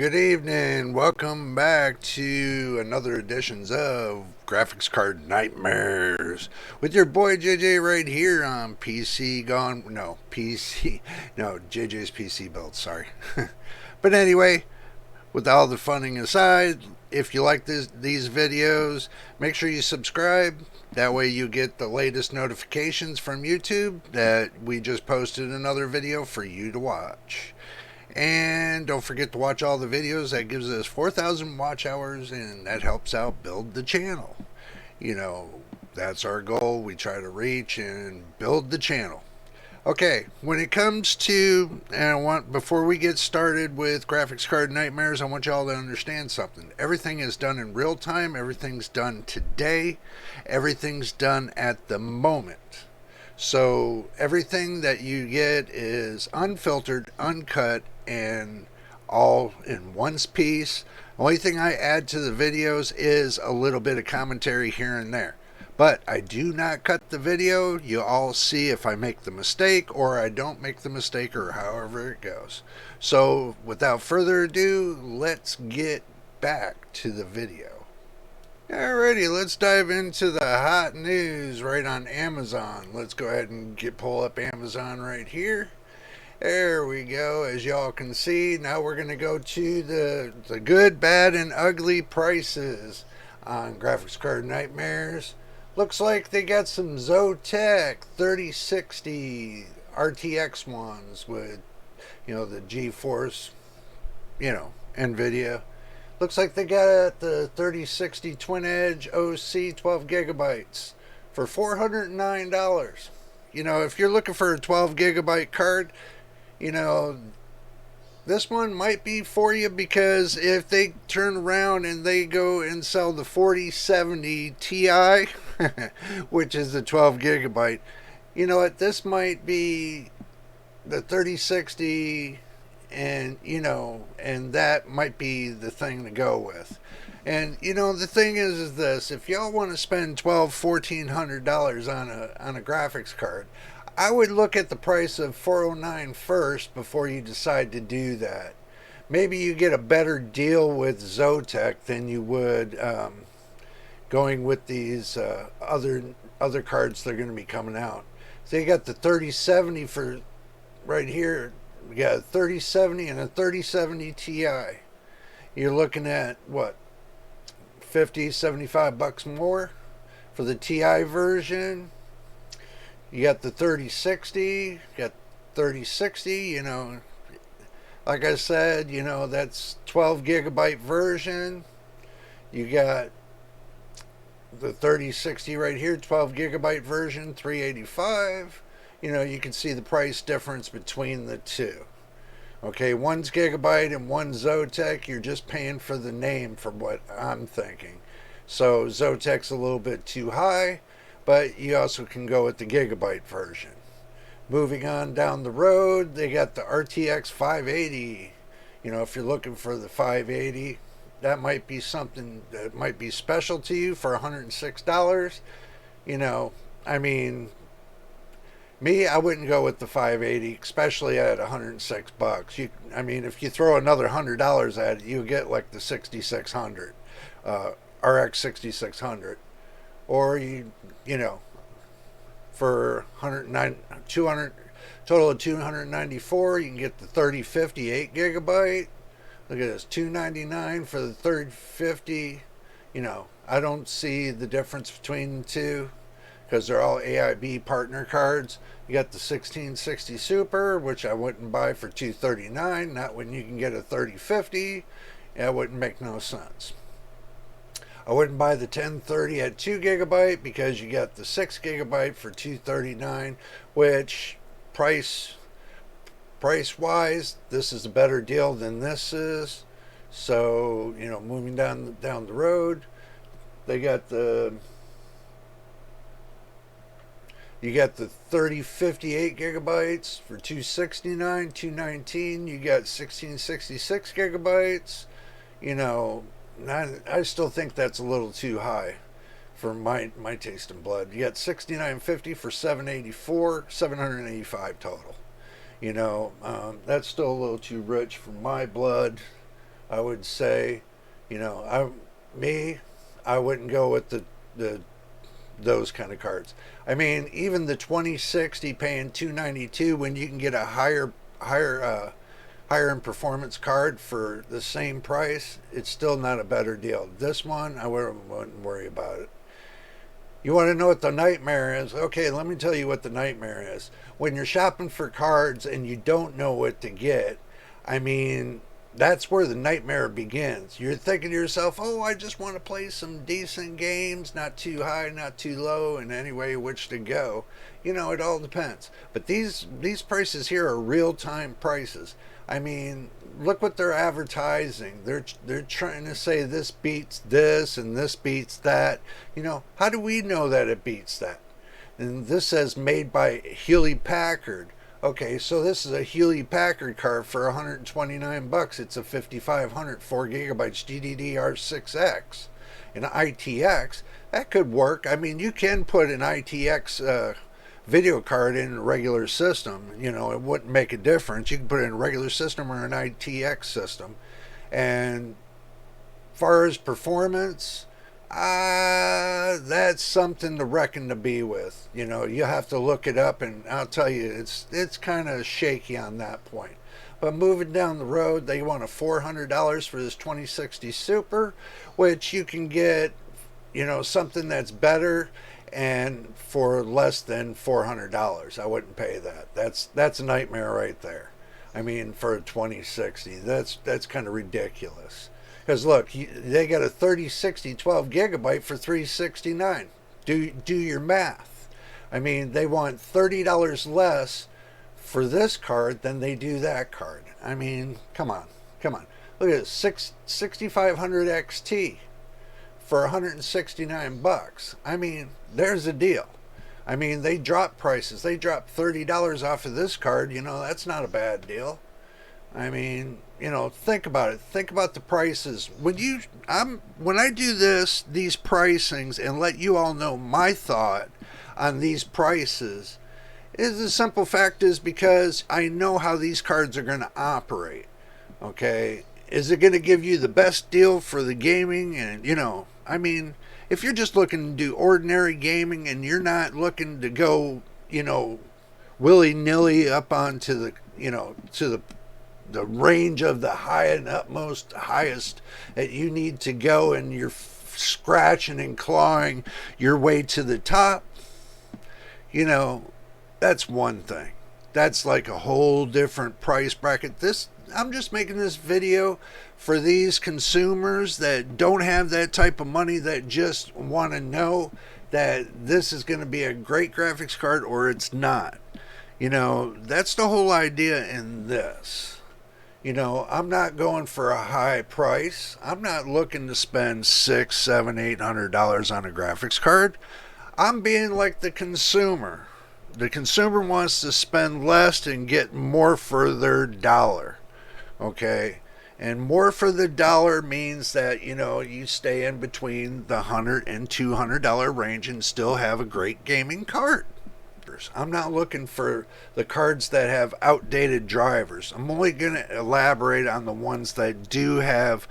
good evening. Welcome back to another editions of Graphics Card Nightmares with your boy JJ right here on PC Gone. No, PC. No, JJ's PC build, sorry. But anyway, with all the funning aside, if you like these videos, make sure you subscribe. That way you get the latest notifications from YouTube that we just posted another video for you to watch. And don't forget to watch all the videos. That gives us 4,000 watch hours, and that helps out build the channel. You know, that's our goal. We try to reach and build the channel. Okay, when it comes to, before we get started with Graphics Card Nightmares, I want y'all to understand something. Everything is done in real time. Everything's done today. Everything's done at the moment. So everything that you get is unfiltered, uncut, and all in one piece. Only thing I add to the videos is a little bit of commentary here and there. But I do not cut the video. You all see if I make the mistake or I don't make the mistake or however it goes. So without further ado, let's get back to the video. Alrighty, let's dive into the hot news right on Amazon. Let's go ahead and pull up Amazon right here. There we go. As y'all can see, now we're going to go to the good, bad, and ugly prices on Graphics Card Nightmares. Looks like they got some Zotac 3060 RTX ones with, the GeForce, nvidia. Looks like they got the 3060 Twin Edge OC 12 gigabytes for $409. If you're looking for a 12 gigabyte card, this one might be for you, because if they turn around and they go and sell the 4070 Ti, which is the 12 gigabyte, you know what? This might be the 3060, and and that might be the thing to go with. And the thing is this: if y'all want to spend $1,400 on a graphics card, I would look at the price of $409 first before you decide to do that. Maybe you get a better deal with Zotac than you would going with these other cards that are going to be coming out. So you got the 3070 for right here. We got a 3070 and a 3070 Ti. You're looking at what, 50, 75 bucks more for the Ti version. You got the 3060, you got 3060, like I said, that's 12 gigabyte version. You got the 3060 right here, 12 gigabyte version, 385. You can see the price difference between the two. Okay, one's gigabyte and one's Zotac. You're just paying for the name, from what I'm thinking. So Zotac's a little bit too high, but you also can go with the gigabyte version. Moving on down the road, they got the RTX 580. If you're looking for the 580, that might be something that might be special to you for $106. I mean, me, I wouldn't go with the 580, especially at $106. If you throw another $100 at it, you get like the 6600, RX 6600, or for 200, total of 294, you can get the 3050 8 gigabyte. Look at this, $299 for the 3050. I don't see the difference between the two, because they're all AIB partner cards. You got the 1660 Super, which I wouldn't buy for $239. Not when you can get a 3050. That wouldn't make no sense. I wouldn't buy the 1030 at 2 gigabyte, because you got the 6 gigabyte for $239, which price wise, this is a better deal than this is. So moving down the road, they got you got the 3058 gigabytes for $269, $219. You got 1666 gigabytes. I still think that's a little too high for my taste in blood. You got 6950 for $784, $785 total. That's still a little too rich for my blood. I would say, me, I wouldn't go with the those kind of cards. I mean, even the 2060 paying 292 when you can get a higher in performance card for the same price, it's still not a better deal. This one, I wouldn't worry about it. You want to know what the nightmare is? Okay, let me tell you what the nightmare is. When you're shopping for cards and you don't know what to get, I mean, that's where the nightmare begins. You're thinking to yourself, oh, I just want to play some decent games, not too high, not too low, and any way which to go. It all depends. But these prices here are real time prices. I mean, look what they're advertising. They're trying to say this beats this and this beats that. How do we know that it beats that? And this says made by Hewlett Packard. Okay, so this is a Hewlett Packard card for 129 bucks. It's a 5500 4 gigabytes GDDR6X. An ITX, that could work. I mean, you can put an ITX video card in a regular system. It wouldn't make a difference. You can put it in a regular system or an ITX system. And far as performance, that's something to reckon to be with. You have to look it up, and I'll tell you, it's kind of shaky on that point. But moving down the road, they want a $400 for this 2060 Super, which you can get, something that's better and for less than $400. I wouldn't pay that. That's a nightmare right there. I mean, for a 2060, that's kind of ridiculous. Because look, they got a 3060 12 gigabyte for $369. Do your math. I mean, they want $30 less for this card than they do that card. I mean, come on. Look at this, 6500 XT for 169 bucks. I mean, there's a deal. I mean, they drop prices. They drop $30 off of this card. That's not a bad deal. I mean, think about it. Think about the prices. When I do these pricings and let you all know my thought on these prices, is the simple fact is because I know how these cards are going to operate. Okay, is it going to give you the best deal for the gaming? And I mean, if you're just looking to do ordinary gaming and you're not looking to go, willy nilly up onto the range of the high and utmost highest that you need to go, and you're scratching and clawing your way to the top, that's one thing. That's like a whole different price bracket. I'm just making this video for these consumers that don't have that type of money, that just want to know that this is going to be a great graphics card or it's not. That's the whole idea in this. I'm not going for a high price. I'm not looking to spend $600, $700, $800 on a graphics card. I'm being like the consumer. The consumer wants to spend less and get more for their dollar. Okay? And more for the dollar means that, you stay in between the $100 and $200 range and still have a great gaming card. I'm not looking for the cards that have outdated drivers. I'm only going to elaborate on the ones that do have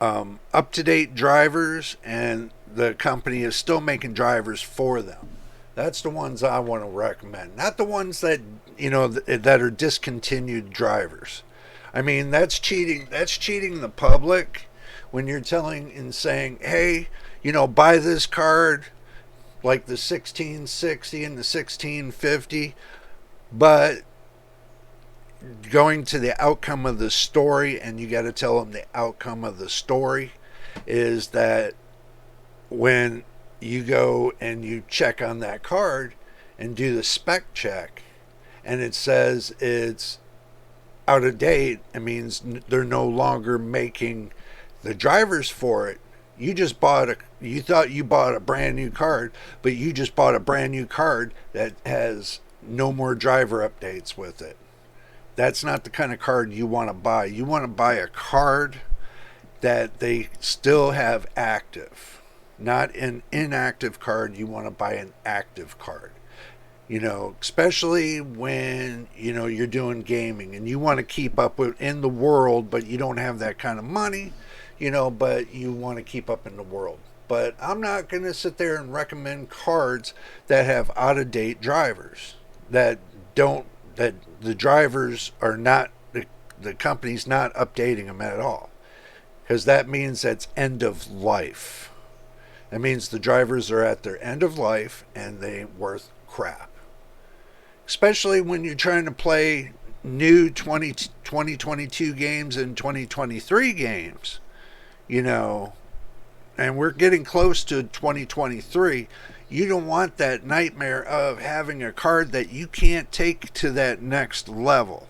up-to-date drivers, and the company is still making drivers for them. That's the ones I want to recommend, not the ones that that are discontinued drivers. I mean, that's cheating. That's cheating the public when you're telling and saying, hey, buy this card, like the 1660 and the 1650, but going to the outcome of the story, and you got to tell them the outcome of the story is that when you go and you check on that card and do the spec check and it says it's out of date, it means they're no longer making the drivers for it. You thought you bought a brand new card, but you just bought a brand new card that has no more driver updates with it. That's not the kind of card you want to buy. You want to buy a card that they still have active, not an inactive card. You want to buy an active card. Especially when, you're doing gaming and you want to keep up with in the world, but you don't have that kind of money, but you want to keep up in the world. But I'm not going to sit there and recommend cards that have out of date drivers that don't, that the drivers are not, the company's not updating them at all. Because that means that's end of life. That means the drivers are at their end of life and they ain't worth crap. Especially when you're trying to play new 2022 games and 2023 games, and we're getting close to 2023. You don't want that nightmare of having a card that you can't take to that next level.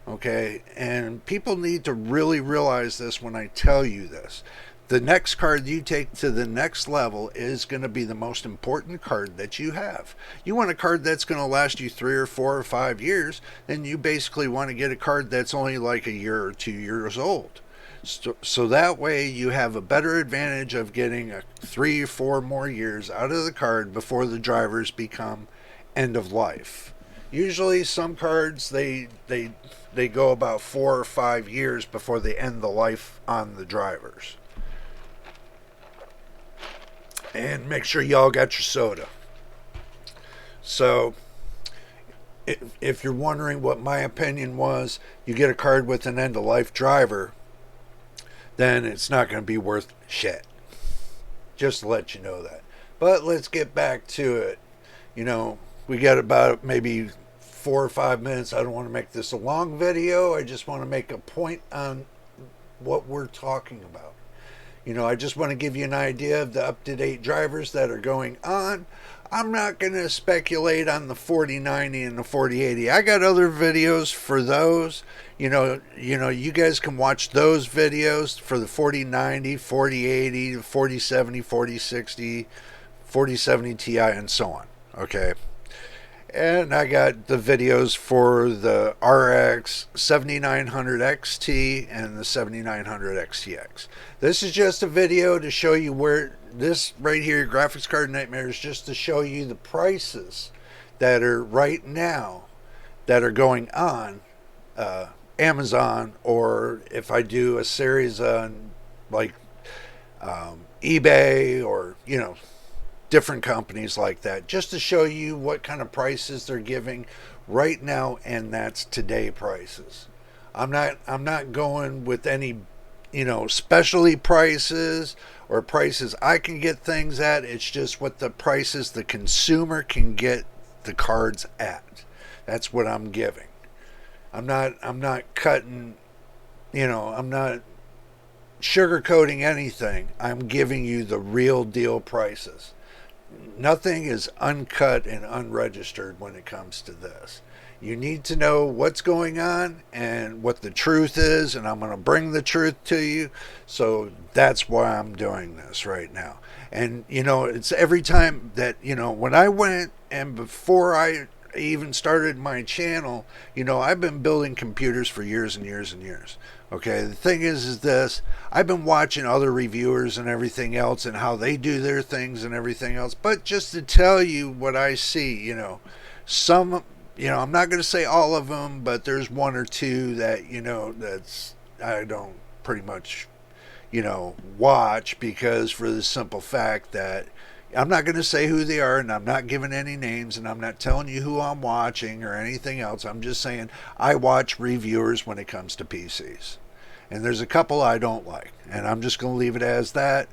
Okay, and people need to really realize this when I tell you this. The next card you take to the next level is going to be the most important card that you have. You want a card that's going to last you 3 or 4 or 5 years, then you basically want to get a card that's only like a year or 2 years old. So that way you have a better advantage of getting 3 or 4 more years out of the card before the drivers become end of life. Usually some cards they go about 4 or 5 years before they end the life on the drivers. And make sure y'all got your soda. So, if you're wondering what my opinion was, you get a card with an end of life driver, then it's not going to be worth shit. Just to let you know that. But let's get back to it. We got about maybe 4 or 5 minutes. I don't want to make this a long video. I just want to make a point on what we're talking about. I just want to give you an idea of the up-to-date drivers that are going on. I'm not going to speculate on the 4090 and the 4080. I got other videos for those. You guys can watch those videos for the 4090, 4080, 4070, 4060, 4070 Ti, and so on. Okay. And I got the videos for the RX 7900 XT and the 7900 XTX. This is just a video to show you where this right here, Graphics Card Nightmare, is just to show you the prices that are right now that are going on Amazon, or if I do a series on like eBay or, different companies like that, just to show you what kind of prices they're giving right now, and that's today prices. I'm not going with any specialty prices or prices I can get things at. It's just what the prices the consumer can get the cards at. That's what I'm giving. I'm not cutting, I'm not sugarcoating anything. I'm giving you the real deal prices. Nothing is uncut and unregistered when it comes to this. You need to know what's going on and what the truth is, and I'm going to bring the truth to you. So that's why I'm doing this right now. And, it's every time that, when I went and before I even started my channel, I've been building computers for years and years and years. Okay, the thing is this, I've been watching other reviewers and everything else and how they do their things and everything else, but just to tell you what I see, some, I'm not going to say all of them, but there's 1 or 2 that, that's, I don't pretty much, watch, because for the simple fact that I'm not going to say who they are, and I'm not giving any names, and I'm not telling you who I'm watching or anything else. I'm just saying I watch reviewers when it comes to PCs. And there's a couple I don't like, and I'm just going to leave it as that.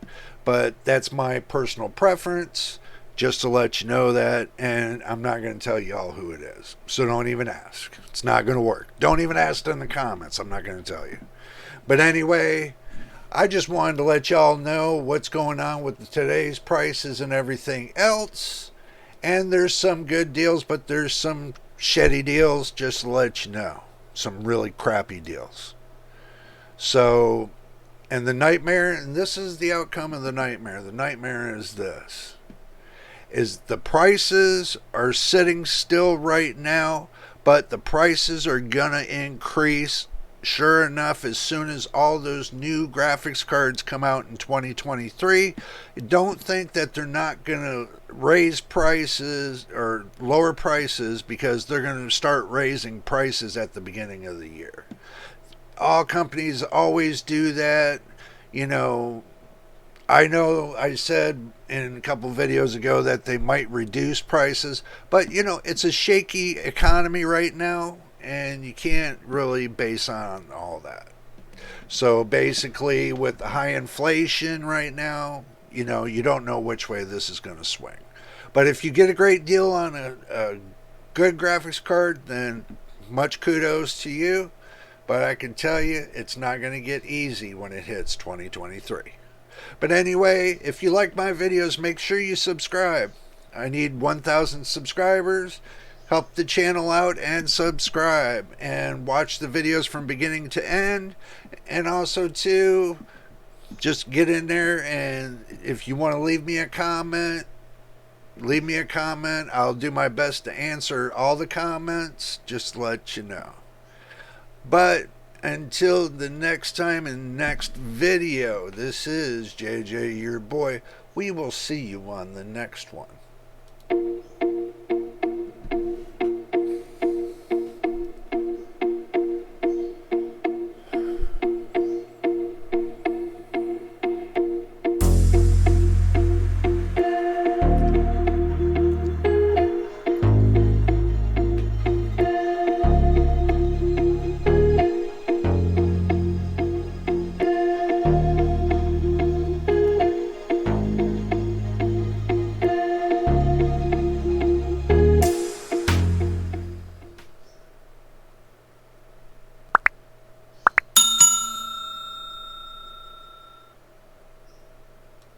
But that's my personal preference, just to let you know that, and I'm not going to tell you all who it is. So don't even ask. It's not going to work. Don't even ask in the comments. I'm not going to tell you. But anyway, I just wanted to let y'all know what's going on with today's prices and everything else. And there's some good deals, but there's some shitty deals, just to let you know. Some really crappy deals. So, and the nightmare, and this is the outcome of the nightmare. The nightmare is this. Is the prices are sitting still right now, but the prices are going to increase sure enough, as soon as all those new graphics cards come out in 2023, don't think that they're not going to raise prices or lower prices, because they're going to start raising prices at the beginning of the year. All companies always do that. You know I said in a couple videos ago that they might reduce prices, but it's a shaky economy right now, and you can't really base on all that. So basically, with the high inflation right now, you don't know which way this is going to swing. But if you get a great deal on a good graphics card, then much kudos to you. But I can tell you, it's not going to get easy when it hits 2023. But anyway, if you like my videos, make sure you subscribe. I need 1,000 subscribers. Help the channel out and subscribe and watch the videos from beginning to end. And also, too, just get in there, and if you want to leave me a comment, leave me a comment. I'll do my best to answer all the comments, just to let you know. But until the next time in next video, this is JJ, your boy. We will see you on the next one.